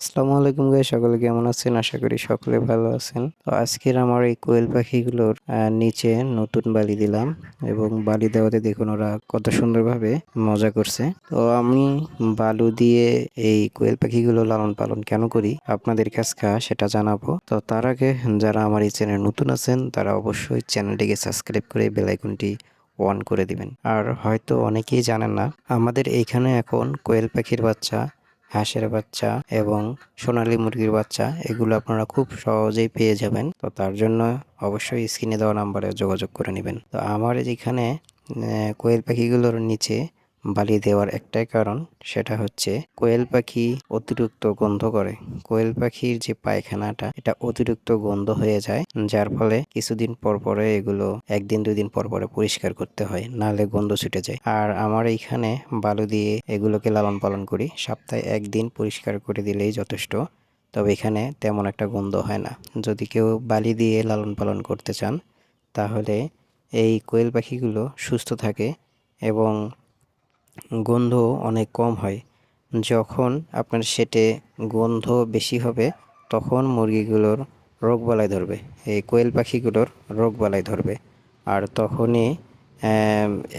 আসসালামু আলাইকুম গাইস, সকলে কেমন আছেন? আশা করি সকলে ভালো আছেন। তো আজকের আমার এই কোয়েল পাখিগুলোর নিচে নতুন বালি দিলাম এবং বালি দেওয়াতে দেখুন ওরা কত সুন্দরভাবে মজা করছে। তো আমি বালু দিয়ে এই কোয়েল পাখিগুলো লালন পালন কেন করি আপনাদের কাছে সেটা জানাবো। তো তার আগে যারা আমার এই চ্যানেল নতুন আছেন তারা অবশ্যই চ্যানেলটিকে সাবস্ক্রাইব করে বেল আইকনটি অন করে দিবেন। আর হয়তো অনেকেই জানেন না, আমাদের এইখানে এখন কোয়েল পাখির বাচ্চা, হাঁসের বাচ্চা এবং সোনালী মুরগির বাচ্চা এগুলো আপনারা খুব সহজেই পেয়ে যাবেন। তো তার জন্য অবশ্যই স্ক্রিনে দেওয়া নাম্বারে যোগাযোগ করে নেবেন। তো আমার যেখানে কোয়েল পাখিগুলোর নিচে বালি দেওয়ার একটাই কারণ, সেটা হচ্ছে কোয়েল পাখি অতিরিক্ত গন্ধ করে। কোয়েল পাখির যে পায়খানাটা এটা অতিরিক্ত গন্ধ হয়ে যায়, যার ফলে কিছুদিন পর পরে এগুলো একদিন দুদিন পর পরে পরিষ্কার করতে হয়, নাহলে গন্ধ ছুটে যায়। আর আমার এইখানে বালু দিয়ে এগুলোকে লালন পালন করি, সপ্তাহে একদিন পরিষ্কার করে দিলেই যথেষ্ট। তবে এখানে তেমন একটা গন্ধ হয় না। যদি কেউ বালি দিয়ে লালন পালন করতে চান তাহলে এই কোয়েল পাখিগুলো সুস্থ থাকে এবং গন্ধ অনেক কম হয়। যখন আপনার সেটে গন্ধ বেশি হবে তখন মুরগিগুলোর রোগবালাই ধরবে, এই কোয়েল পাখিগুলোর রোগবালাই ধরবে। আর তখনই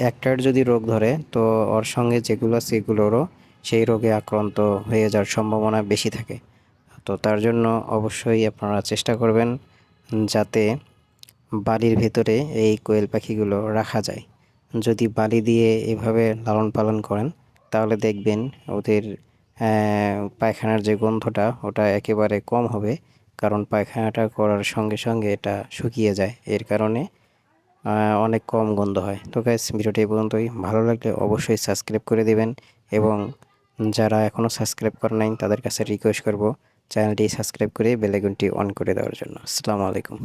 একটার যদি রোগ ধরে তো ওর সঙ্গে যেগুলো আছে সেগুলোরও সেই রোগে আক্রান্ত হয়ে যাওয়ার সম্ভাবনা বেশি থাকে। তো তার জন্য অবশ্যই আপনারা চেষ্টা করবেন যাতে বাড়ির ভেতরে এই কোয়েল পাখিগুলো রাখা যায়। যদি বালি দিয়ে এভাবে লালন পালন করেন তাহলে দেখবেন ওদের পায়খানার যে গন্ধটা ওটা একেবারে কম হবে, কারণ পায়খানাটা করার সঙ্গে সঙ্গে এটা শুকিয়ে যায়, এর কারণে অনেক কম গন্ধ হয়। তো গাইস, ভিডিওটি এই পর্যন্তই। ভালো লাগলে অবশ্যই সাবস্ক্রাইব করে দেবেন এবং যারা এখনও সাবস্ক্রাইব করে নাই তাদের কাছে রিকোয়েস্ট করব চ্যানেলটি সাবস্ক্রাইব করে বেল আইকনটি অন করে দেওয়ার জন্য। আসসালামু আলাইকুম।